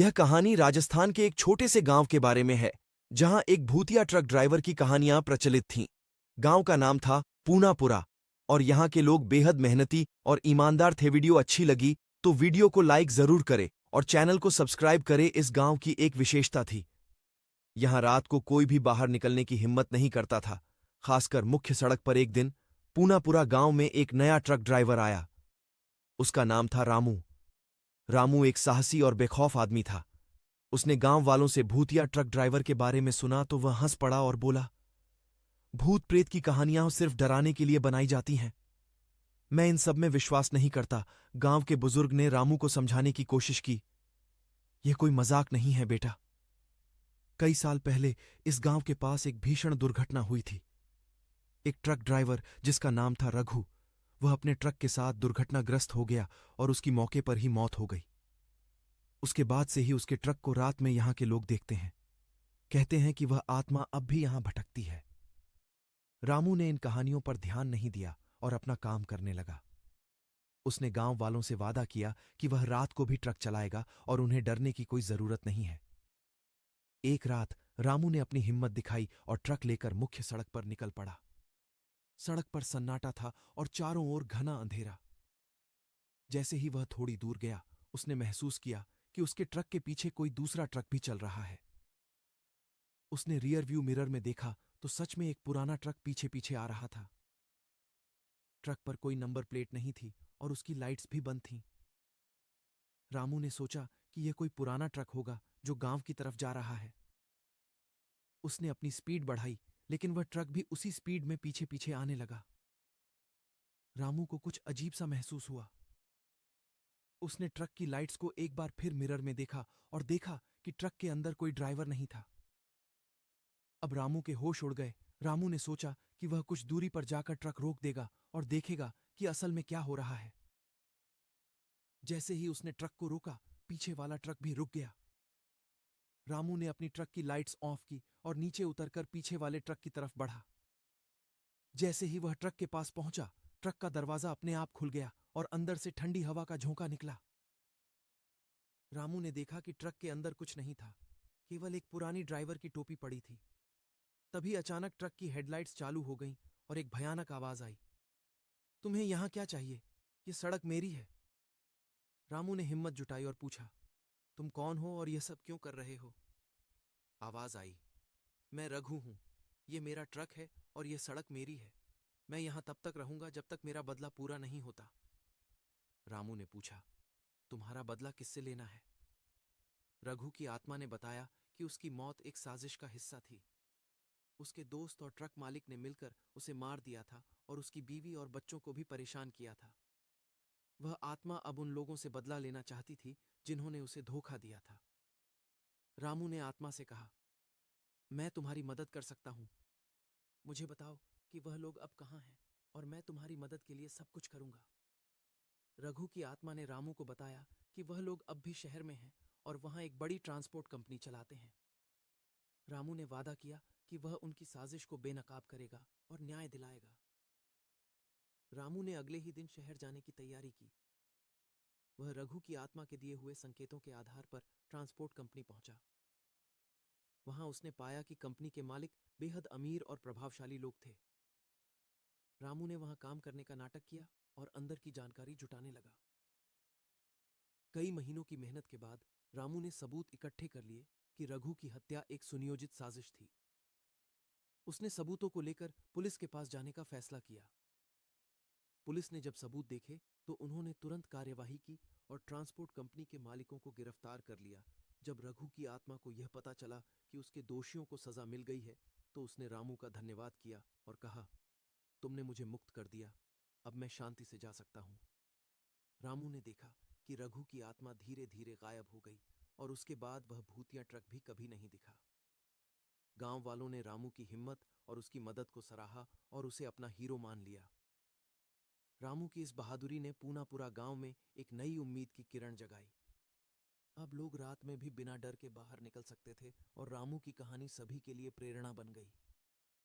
यह कहानी राजस्थान के एक छोटे से गांव के बारे में है, जहां एक भूतिया ट्रक ड्राइवर की कहानियां प्रचलित थीं। गांव का नाम था पूनापुरा, और यहां के लोग बेहद मेहनती और ईमानदार थे। वीडियो अच्छी लगी तो वीडियो को लाइक जरूर करें और चैनल को सब्सक्राइब करें। इस गांव की एक विशेषता थी, यहां रात को कोई भी बाहर निकलने की हिम्मत नहीं करता था, खासकर मुख्य सड़क पर। एक दिन पूनापुरा गांव में एक नया ट्रक ड्राइवर आया। उसका नाम था रामू। रामू एक साहसी और बेखौफ आदमी था। उसने गांव वालों से भूतिया ट्रक ड्राइवर के बारे में सुना तो वह हंस पड़ा और बोला, भूत प्रेत की कहानियां सिर्फ डराने के लिए बनाई जाती हैं। मैं इन सब में विश्वास नहीं करता। गांव के बुजुर्ग ने रामू को समझाने की कोशिश की। यह कोई मजाक नहीं है बेटा। कई साल पहले इस गांव के पास एक भीषण दुर्घटना हुई थी। एक ट्रक ड्राइवर जिसका नाम था रघु, वह अपने ट्रक के साथ दुर्घटनाग्रस्त हो गया और उसकी मौके पर ही मौत हो गई। उसके बाद से ही उसके ट्रक को रात में यहां के लोग देखते हैं। कहते हैं कि वह आत्मा अब भी यहां भटकती है। रामू ने इन कहानियों पर ध्यान नहीं दिया और अपना काम करने लगा। उसने गांव वालों से वादा किया कि वह रात को भी ट्रक चलाएगा और उन्हें डरने की कोई जरूरत नहीं है। एक रात रामू ने अपनी हिम्मत दिखाई और ट्रक लेकर मुख्य सड़क पर निकल पड़ा। सड़क पर सन्नाटा था और चारों ओर घना अंधेरा। जैसे ही वह थोड़ी दूर गया, उसने महसूस किया कि उसके ट्रक के पीछे कोई दूसरा ट्रक भी चल रहा है। उसने रियर व्यू मिरर में देखा तो सच में एक पुराना ट्रक पीछे पीछे आ रहा था। ट्रक पर कोई नंबर प्लेट नहीं थी और उसकी लाइट्स भी बंद थीं। रामू ने सोचा कि यह कोई पुराना ट्रक होगा जो गांव की तरफ जा रहा है। उसने अपनी स्पीड बढ़ाई, लेकिन वह ट्रक भी उसी स्पीड में पीछे पीछे आने लगा। रामू को कुछ अजीब सा महसूस हुआ। उसने ट्रक की लाइट्स को एक बार फिर मिरर में देखा और देखा कि ट्रक के अंदर कोई ड्राइवर नहीं था। अब रामू के होश उड़ गए। रामू ने सोचा कि वह कुछ दूरी पर जाकर ट्रक रोक देगा और देखेगा कि असल में क्या हो रहा है। जैसे ही उसने ट्रक को रोका, पीछे वाला ट्रक भी रुक गया। रामू ने अपनी ट्रक की लाइट्स ऑफ की और नीचे उतरकर पीछे वाले ट्रक की तरफ बढ़ा। जैसे ही वह ट्रक के पास पहुंचा, ट्रक का दरवाजा अपने आप खुल गया और अंदर से ठंडी हवा का झोंका निकला। रामू ने देखा कि ट्रक के अंदर कुछ नहीं था, केवल एक पुरानी ड्राइवर की टोपी पड़ी थी। तभी अचानक ट्रक की हेडलाइट्स चालू हो गईं और एक भयानक आवाज आई, तुम्हें यहां क्या चाहिए? ये सड़क मेरी है। रामू ने हिम्मत जुटाई और पूछा, तुम कौन हो और यह सब क्यों कर रहे हो? आवाज आई, मैं रघु हूं। ये मेरा ट्रक है और यह सड़क मेरी है। मैं यहां तब तक रहूंगा जब तक मेरा बदला पूरा नहीं होता। रामू ने पूछा, तुम्हारा बदला किससे लेना है? रघु की आत्मा ने बताया कि उसकी मौत एक साजिश का हिस्सा थी। उसके दोस्त और ट्रक मालिक ने मिलकर उसे मार दिया था और उसकी बीवी और बच्चों को भी परेशान किया था। वह आत्मा अब उन लोगों से बदला लेना चाहती थी जिन्होंने उसे धोखा दिया था। रामू ने आत्मा से कहा, मैं तुम्हारी मदद कर सकता हूं। मुझे बताओ कि वह लोग अब कहां हैं और मैं तुम्हारी मदद के लिए सब कुछ करूंगा। रघु की आत्मा ने रामू को बताया कि वह लोग अब भी शहर में हैं और वहां एक बड़ी ट्रांसपोर्ट कंपनी चलाते हैं। रामू ने वादा किया कि वह उनकी साजिश को बेनकाब करेगा और न्याय दिलाएगा। रामू ने अगले ही दिन शहर जाने की तैयारी की। वह रघु की आत्मा के दिए हुए संकेतों के आधार पर ट्रांसपोर्ट कंपनी पहुंचा। वहां उसने पाया कि कंपनी के मालिक बेहद अमीर और प्रभावशाली लोग थे। रामू ने वहां काम करने का नाटक किया और अंदर की जानकारी जुटाने लगा। कई महीनों की मेहनत के बाद रामू ने सबूत इकट्ठे कर लिए कि रघु की हत्या एक सुनियोजित साजिश थी। उसने सबूतों को लेकर पुलिस के पास जाने का फैसला किया। पुलिस ने जब सबूत देखे तो उन्होंने तुरंत कार्यवाही की और ट्रांसपोर्ट कंपनी के मालिकों को गिरफ्तार कर लिया। जब रघु की आत्मा को यह पता चला कि उसके दोषियों को सजा मिल गई है, तो उसने रामू का धन्यवाद किया और कहा, तुमने मुझे मुक्त कर दिया। अब मैं शांति से जा सकता हूं। रामू ने देखा कि रघु की आत्मा धीरे धीरे गायब हो गई और उसके बाद वह भूतिया ट्रक भी कभी नहीं दिखा। गांव वालों ने रामू की हिम्मत और उसकी मदद को सराहा और उसे अपना हीरो मान लिया। रामू की इस बहादुरी ने पूनापुरा गांव में एक नई उम्मीद की किरण जगाई। अब लोग रात में भी बिना डर के बाहर निकल सकते थे और रामू की कहानी सभी के लिए प्रेरणा बन गई।